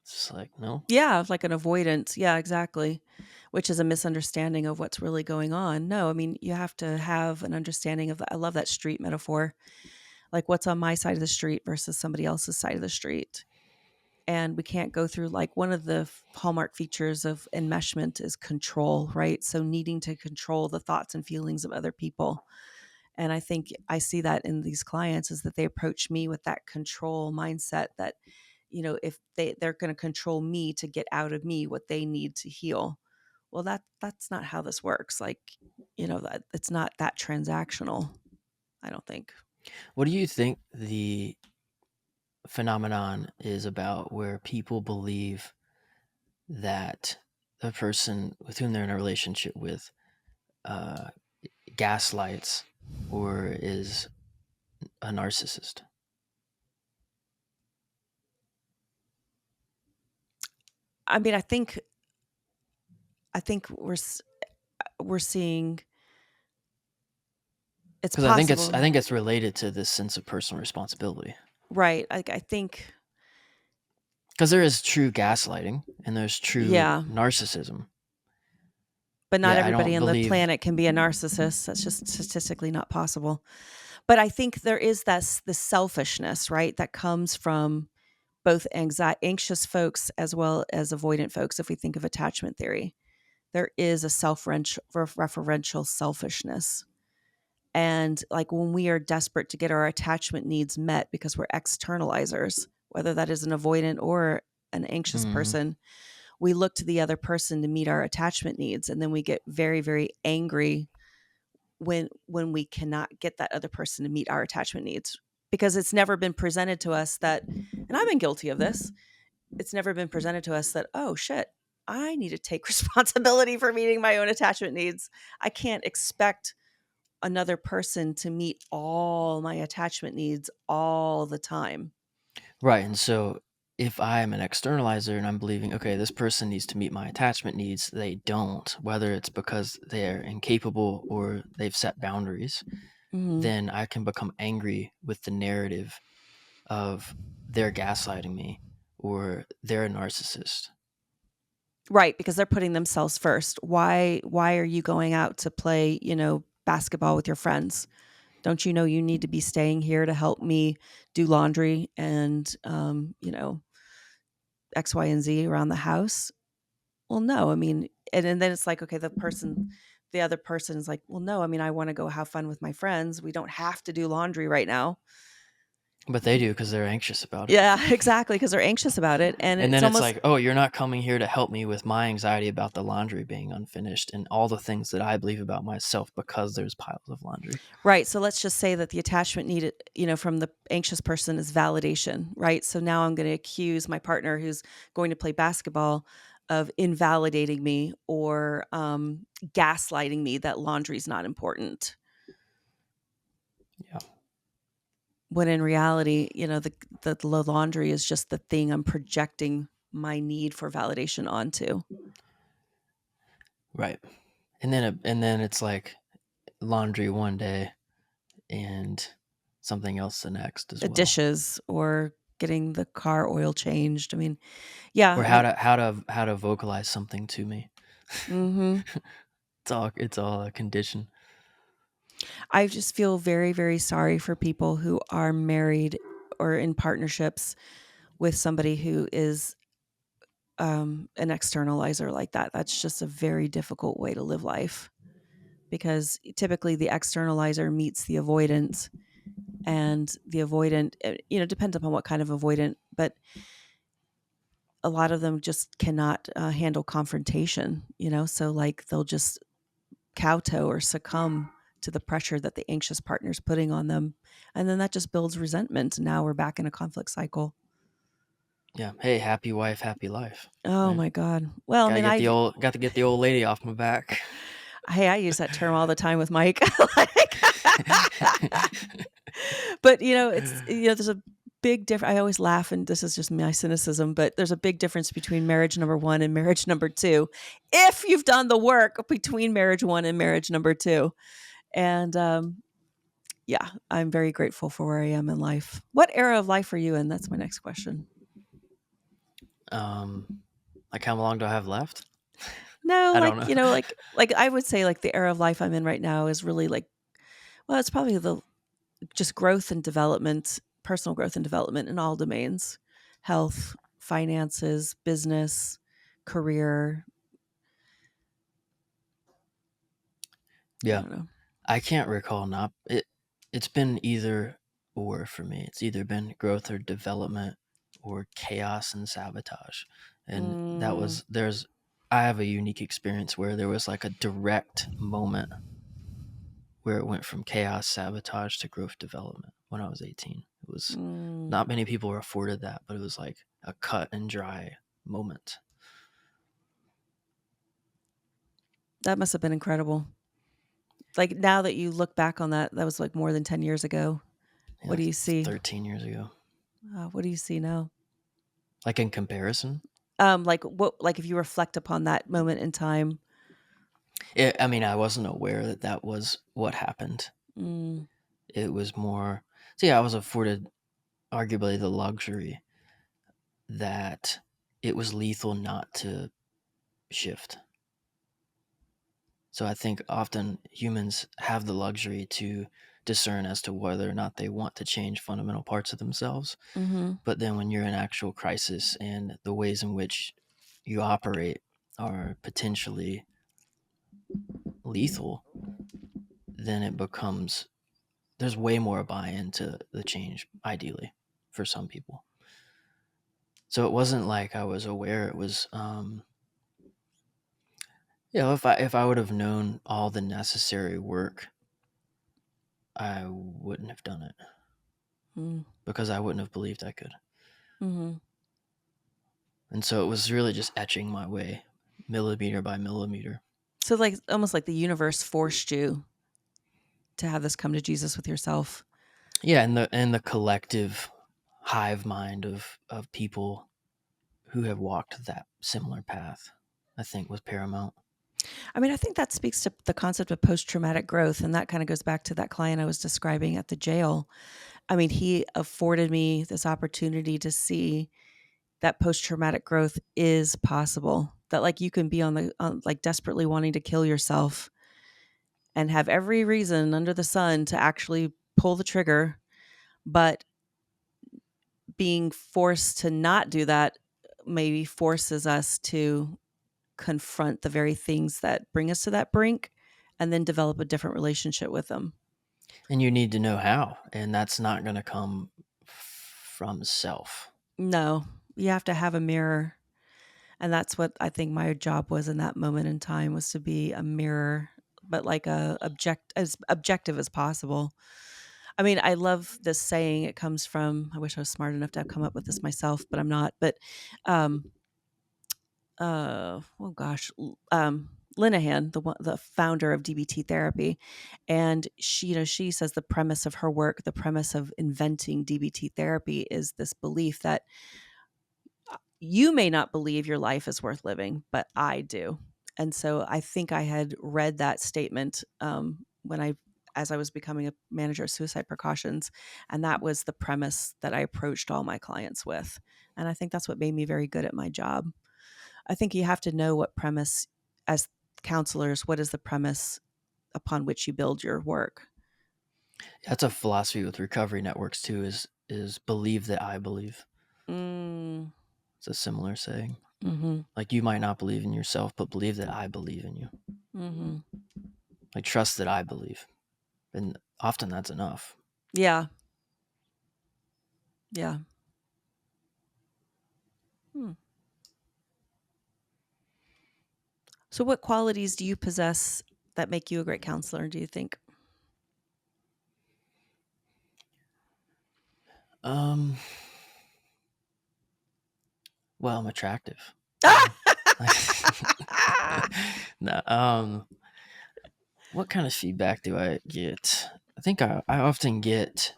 It's just like, no. Yeah, like an avoidance. Yeah, exactly. Which is a misunderstanding of what's really going on. No, I mean, you have to have an understanding of that. I love that street metaphor. Like, what's on my side of the street versus somebody else's side of the street. And we can't go through, like, one of the hallmark features of enmeshment is control, right? So needing to control the thoughts and feelings of other people. And I think I see that in these clients, is that they approach me with that control mindset that, if they're going to control me to get out of me what they need to heal. Well, that's not how this works. Like, that it's not that transactional, I don't think. What do you think the phenomenon is about where people believe that the person with whom they're in a relationship with uh, gaslights or is a narcissist? I mean, I think we're seeing it's Because I possible. think it's related to this sense of personal responsibility. Right. I think, Because there is true gaslighting and there's true yeah, narcissism. but not Yet I everybody don't on the believe. planet can be a narcissist. That's just statistically not possible. But I think there is the selfishness, right, that comes from both anxious folks as well as avoidant folks. If we think of attachment theory, there is a referential selfishness. And, like, when we are desperate to get our attachment needs met because we're externalizers, whether that is an avoidant or an anxious Mm, person, we look to the other person to meet our attachment needs. And then we get very, very angry when we cannot get that other person to meet our attachment needs, because it's never been presented to us that, and I've been guilty of this, it's never been presented to us that, oh shit, I need to take responsibility for meeting my own attachment needs. I can't expect another person to meet all my attachment needs all the time. right. And so if I'm an externalizer and I'm believing, okay, this person needs to meet my attachment needs, they don't, whether it's because they're incapable or they've set boundaries, Mhm. then I can become angry with the narrative of they're gaslighting me or they're a narcissist. Right, because they're putting themselves first. Why are you going out to play, basketball with your friends? Don't you know you need to be staying here to help me do laundry and X, Y, and Z around the house? Well, no. I mean, and then it's like, okay, the other person is like, well, no, I mean, I want to go have fun with my friends. We don't have to do laundry right now. But they do because they're anxious about it. Yeah, exactly, because they're anxious about it. And And it's then it's almost like, oh, you're not coming here to help me with my anxiety about the laundry being unfinished and all the things that I believe about myself because there's piles of laundry. right. So let's just say that the attachment needed, from the anxious person is validation, right? So now I'm going to accuse my partner who's going to play basketball of invalidating me or gaslighting me that laundry is not important. Yeah. when in reality, the laundry is just the thing I'm projecting my need for validation onto. Right. And then it's like laundry one day and something else the next as well. Dishes or getting the car oil changed. I mean, yeah, Or like how to vocalize something to me. mhm. It's all a condition. I just feel very, very sorry for people who are married or in partnerships with somebody who is an externalizer like that. That's just a very difficult way to live life because typically the externalizer meets the avoidant, and the avoidant, depends upon what kind of avoidant, but a lot of them just cannot handle confrontation, so like they'll just kowtow or succumb to the pressure that the anxious partner is putting on them. And then that just builds resentment. And now we're back in a conflict cycle. Yeah. Hey, happy wife, happy life. Oh Right. my God. Well, I mean, Got to get the old lady off my back. hey, I use that term all the time with Mike. Like, but there's a big difference. I always laugh, and this is just my cynicism, but there's a big difference between marriage number one and marriage number two. If you've done the work between marriage one and marriage number two. And yeah, I'm very grateful for where I am in life. What era of life are you in? That's my next question. Like how long do I have left? No, I don't like, know. like I would say like the era of life I'm in right now is really like, well, it's probably the just growth and development, personal growth and development in all domains, health, finances, business, career. I Yeah. don't know. I can't recall not it's been either or for me. It's either been growth or development or chaos and sabotage. And that Mm, was there's I have a unique experience where there was like a direct moment where it went from chaos, sabotage to growth development when I was 18. It was mm, not many people are afforded that, but it was like a cut and dry moment. that must have been incredible. Like now that you look back on that, that was like more than 10 years ago. What Yeah, do you see? 13 years ago. What do you see now? Like in comparison, Like what, like if you reflect upon that moment in time. I mean, I wasn't aware that that was what happened. Mm, It was more, so yeah, I was afforded arguably the luxury that it was lethal not to shift. So I think often humans have the luxury to discern as to whether or not they want to change fundamental parts of themselves. mhm. But then when you're in actual crisis and the ways in which you operate are potentially lethal, then it becomes there's way more buy-in to the change, ideally, for some people. So it wasn't like I was aware. It was, if I would have known all the necessary work, I wouldn't have done it Mm, because I wouldn't have believed I could. mhm. And so it was really just etching my way, millimeter by millimeter. So like almost like the universe forced you to have this come to Jesus with yourself. Yeah, and the collective hive mind of people who have walked that similar path, I think, was paramount. I mean, I think that speaks to the concept of post-traumatic growth, and that kind of goes back to that client I was describing at the jail. I mean, he afforded me this opportunity to see that post-traumatic growth is possible. That like you can be like desperately wanting to kill yourself and have every reason under the sun to actually pull the trigger, but being forced to not do that maybe forces us to confront the very things that bring us to that brink and then develop a different relationship with them. And you need to know how, and that's not going to come from self. No, you have to have a mirror. And that's what I think my job was in that moment in time, was to be a mirror, but like as objective as possible. I mean, I love this saying. It comes from, I wish I was smart enough to have come up with this myself, but I'm not. But oh gosh, Linehan, the founder of DBT therapy, and she says the premise of her work, the premise of inventing DBT therapy, is this belief that you may not believe your life is worth living, but I do. And so I think I had read that statement as I was becoming a manager of suicide precautions, and that was the premise that I approached all my clients with. And I think that's what made me very good at my job. I think you have to know what premise, as counselors, what is the premise upon which you build your work. That's a philosophy with recovery networks too. Is believe that I believe. Mm, It's a similar saying. mm-hmm, Like you might not believe in yourself, but believe that I believe in you. mm-hmm. Like trust that I believe, and often that's enough. Yeah, yeah. Hmm. So, what qualities do you possess that make you a great counselor, do you think? Um, well, I'm attractive. No, what kind of feedback do I get? I think I often get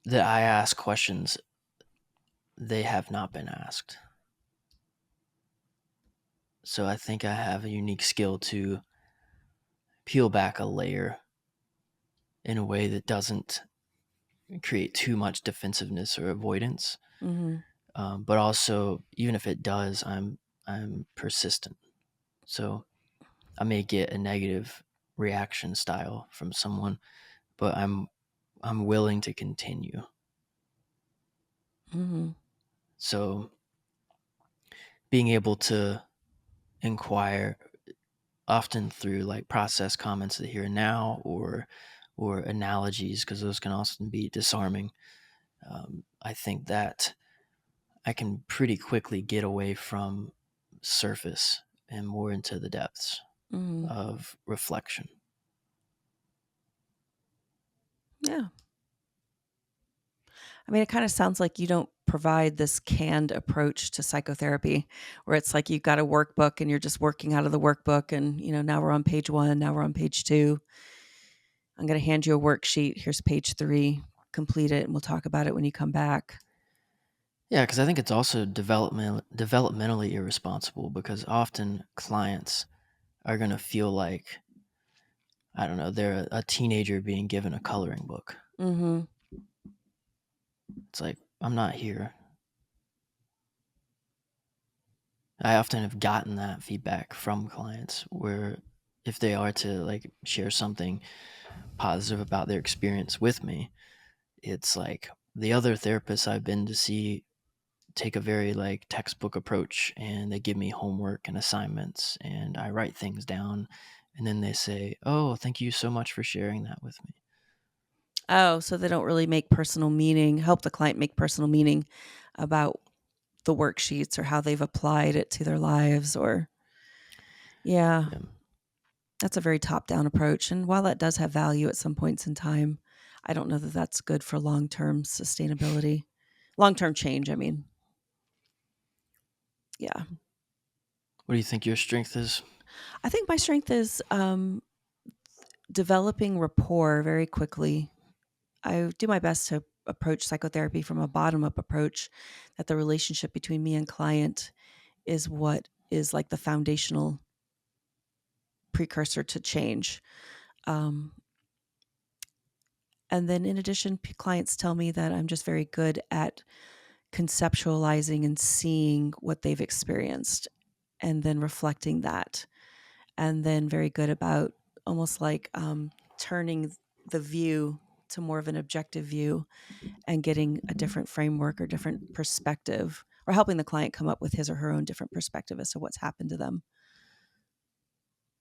that I ask questions they have not been asked. So I think I have a unique skill to peel back a layer in a way that doesn't create too much defensiveness or avoidance. Mhm, But also, even if it does, I'm persistent. So I may get a negative reaction style from someone, but I'm willing to continue. mhm, So being able to inquire often through like process comments of the here and now or analogies because those can often be disarming. I think that I can pretty quickly get away from surface and more into the depths mhm. of reflection. Yeah. I mean, it kinda sounds like you don't provide this canned approach to psychotherapy where it's like you've got a workbook and you're just working out of the workbook and, now we're on page 1, now we're on page 2. I'm gonna hand you a worksheet, here's page 3, complete it, and we'll talk about it when you come back. Yeah, because I think it's also developmentally irresponsible because often clients are going to feel like, I don't know, they're a teenager being given a coloring book. Mhm, It's like, I'm not here. I often have gotten that feedback from clients where if they are to like share something positive about their experience with me, it's like the other therapists I've been to see take a very like textbook approach and they give me homework and assignments and I write things down and then they say, "Oh, thank you so much for sharing that with me." Oh, so they don't really make personal meaning help the client make personal meaning about the worksheets or how they've applied it to their lives or yeah, Yeah. that's a very top-down approach, and while that does have value at some points in time, I don't know that that's good for long-term sustainability. Long-term change, I mean. Yeah. What do you think your strength is? I think my strength is, developing rapport very quickly. I do my best to approach psychotherapy from a bottom-up approach, that the relationship between me and client is what is like the foundational precursor to change. Um, and then in addition, clients tell me that I'm just very good at conceptualizing and seeing what they've experienced and then reflecting that. And then very good about almost like turning the view to more of an objective view and getting a different framework or different perspective or helping the client come up with his or her own different perspective as to what's happened to them.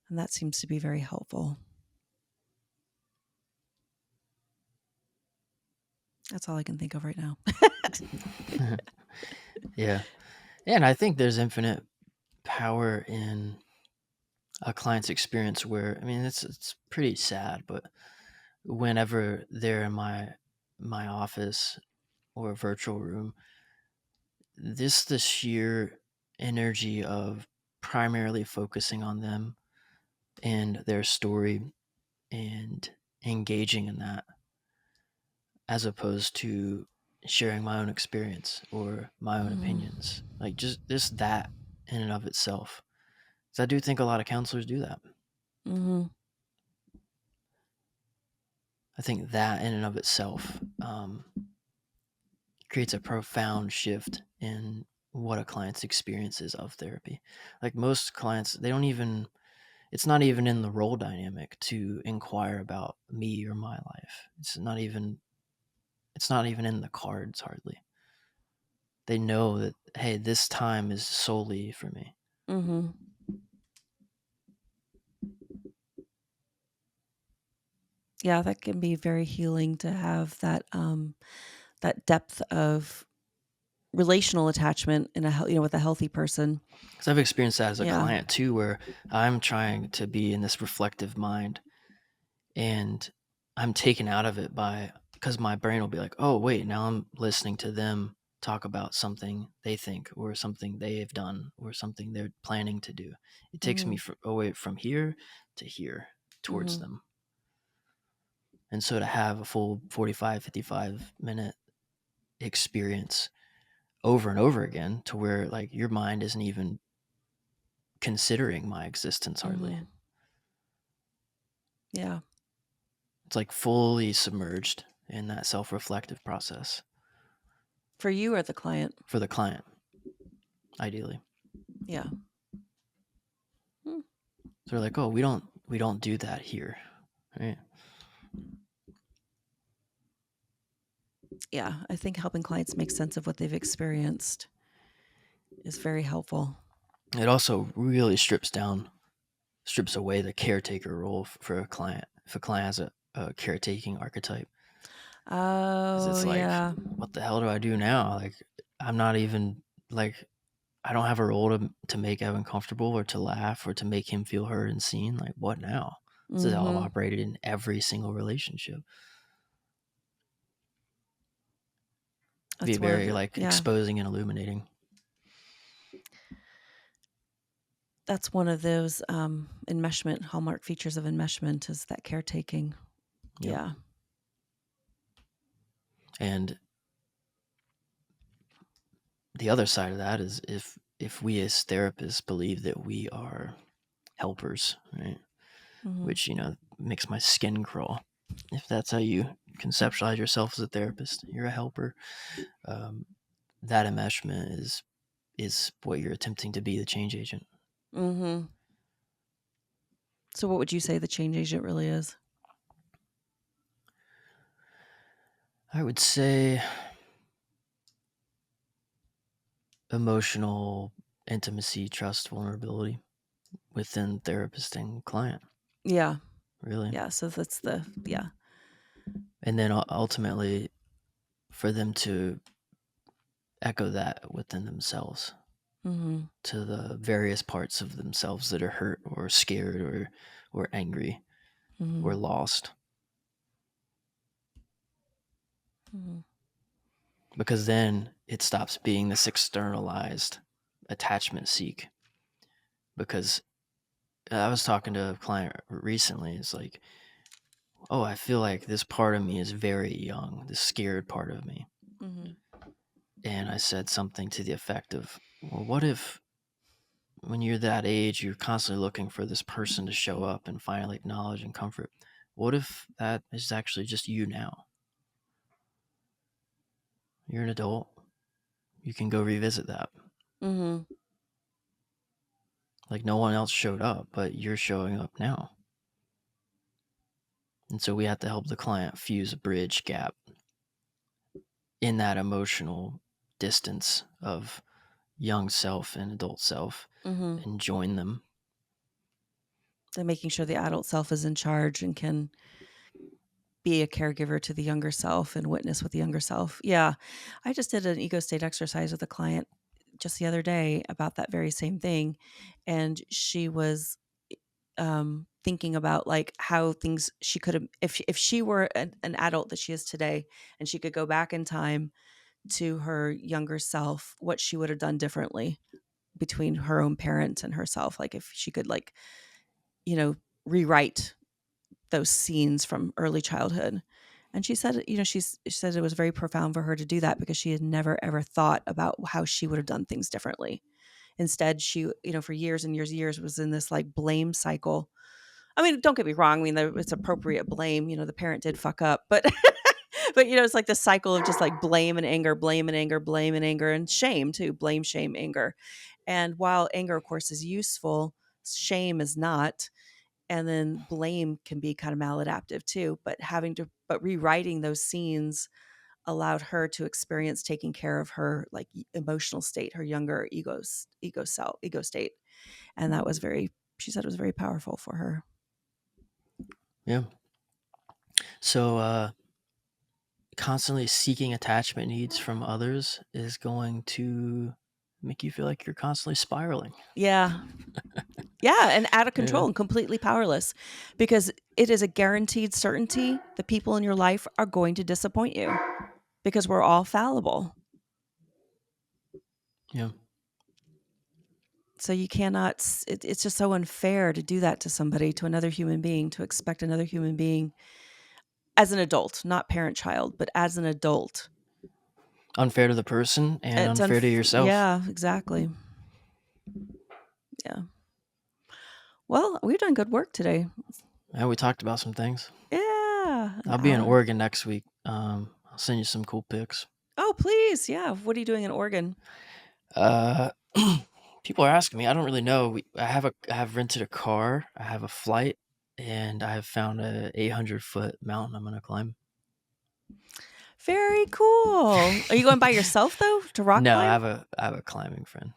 And that seems to be very helpful. That's all I can think of right now. Yeah. And I think there's infinite power in a client's experience where I mean it's pretty sad, but whenever they're in my office or a virtual room, the sheer energy of primarily focusing on them and their story and engaging in that, as opposed to sharing my own experience or my own Mhm. opinions. Like just that in and of itself. Because I do think a lot of counselors do that. Mhm. I think that in and of itself creates a profound shift in what a client's experience is of therapy. Like most clients, they don't even, it's not even in the role dynamic to inquire about me or my life. It's not even in the cards hardly. They know that, hey, this time is solely for me. Mhm. Yeah, that can be very healing to have that depth of relational attachment in with a healthy person. Because I've experienced that as a Yeah. client too, where I'm trying to be in this reflective mind and I'm taken out of it by, because my brain will be like, oh, wait, now I'm listening to them talk about something they think or something they have done or something they're planning to do. It takes me Mhm. away from here to here towards Mhm. them. And so to have a full 45, 55-minute experience over and over again to where like your mind isn't even considering my existence hardly. Mhm. Yeah. It's like fully submerged in that self-reflective process For you or the client. for the client, ideally. Yeah. Mm. So they're like, oh, we don't do that here. Right. Yeah, I think helping clients make sense of what they've experienced is very helpful. It also really strips away the caretaker role for a client. If a client has a caretaking archetype, because Oh, it's like, yeah. what the hell do I do now? Like, I'm not even like, I don't have a role to make Evan comfortable or to laugh or to make him feel heard and seen. Like, what now? This is how I've Mhm. operated in every single relationship. Be That's one of very the like yeah. exposing and illuminating. That's one of those, enmeshment hallmark features of enmeshment is that caretaking. Yep. Yeah. And the other side of that is if we as therapists believe that we are helpers, right? Mhm. Which, makes my skin crawl. If that's how you conceptualize yourself as a therapist, you're a helper. Um, that enmeshment is what you're attempting to be, the change agent. Mhm. So what would you say the change agent really is? I would say emotional intimacy, trust, vulnerability within therapist and client, Yeah. really. Yeah, so that's the yeah. And then ultimately for them to echo that within themselves Mhm. to the various parts of themselves that are hurt or scared or angry or Mhm. lost, Mhm. because then it stops being this externalized attachment seek. Because I was talking to a client recently, it's like, oh, I feel like this part of me is very young, this scared part of me. Mhm. And I said something to the effect of, well, what if when you're that age, you're constantly looking for this person to show up and finally acknowledge and comfort? What if that is actually just you now? You're an adult. You can go revisit that. Mhm. Like no one else showed up, but you're showing up now. And so we have to help the client fuse a bridge gap in that emotional distance of young self and adult self Mhm. and join them. And making sure the adult self is in charge and can be a caregiver to the younger self and witness with the younger self. Yeah. I just did an ego state exercise with a client just the other day about that very same thing. And she was thinking about like how things she could have if she were an adult that she is today and she could go back in time to her younger self, what she would have done differently. between her own parents and herself, like if she could like, you know, rewrite those scenes from early childhood. And she said, she said it was very profound for her to do that because she had never ever thought about how she would have done things differently. Instead, she, for years and years and years was in this like blame cycle. I mean, don't get me wrong. I mean, it's appropriate blame. The parent did fuck up, but but it's like this cycle of just like blame and anger, blame and anger, blame and anger, and shame too. Blame, shame, anger. And while anger, of course, is useful, shame is not. And then blame can be kind of maladaptive too. But rewriting those scenes allowed her to experience taking care of her like emotional state, her younger ego state. And that was she said it was very powerful for her. Yeah. So constantly seeking attachment needs from others is going to make you feel like you're constantly spiraling. Yeah. Yeah, and out of control Yeah. and completely powerless, because it is a guaranteed certainty the people in your life are going to disappoint you because we're all fallible. Yeah. So you cannot, it's just so unfair to do that to somebody, to another human being, to expect another human being as an adult, not parent child, but as an adult. Unfair to the person and It's unfair to yourself. Yeah, exactly. Yeah. Well, we've done good work today. Yeah, we talked about some things. Yeah. I'll be in Oregon next week. I'll send you some cool pics. Oh, please. Yeah. What are you doing in Oregon? People are asking me. I don't really know. I have rented a car. I have a flight, and I have found a 800-foot mountain I'm gonna climb. Very cool. Are you going by yourself though to rock No, climb? I have a climbing friend.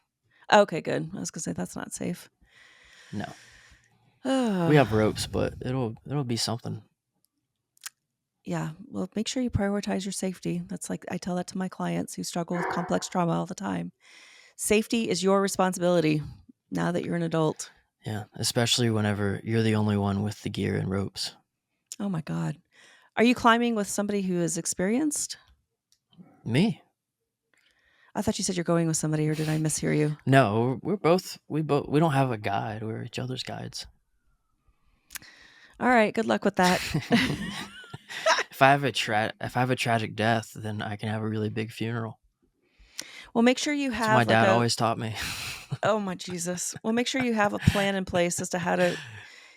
Okay, good. I was gonna say that's not safe. No, we have ropes, but it'll be something. Yeah. Well, make sure you prioritize your safety. That's like I tell that to my clients who struggle with complex trauma all the time. Safety is your responsibility now that you're an adult. Yeah, especially whenever you're the only one with the gear and ropes. Oh my God. Are you climbing with somebody who is experienced? Me? I thought you said you're going with somebody, or did I mishear you? No, we don't have a guide. We're each other's guides. All right. Good luck with that. If I have a tragic death, then I can have a really big funeral. Well, make sure you have. That's what my dad always taught me. Oh my Jesus. Well, make sure you have a plan in place as to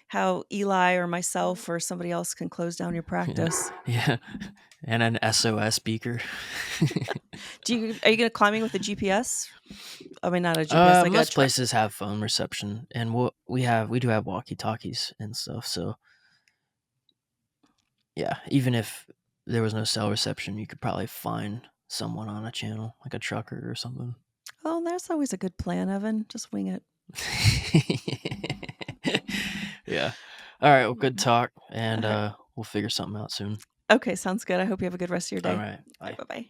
how Eli or myself or somebody else can close down your practice. Yeah. And an SOS beaker. Are you going to climbing with a GPS? I mean, not a GPS. Most places have phone reception, and we do have walkie-talkies and stuff. So yeah, even if there was no cell reception, you could probably find someone on a channel, like a trucker or something. Oh, that's always a good plan, Evan. Just wing it. Yeah. All right. Well, good talk, and we'll figure something out soon. Okay, sounds good. I hope you have a good rest of your day. All right. Bye. Bye-bye.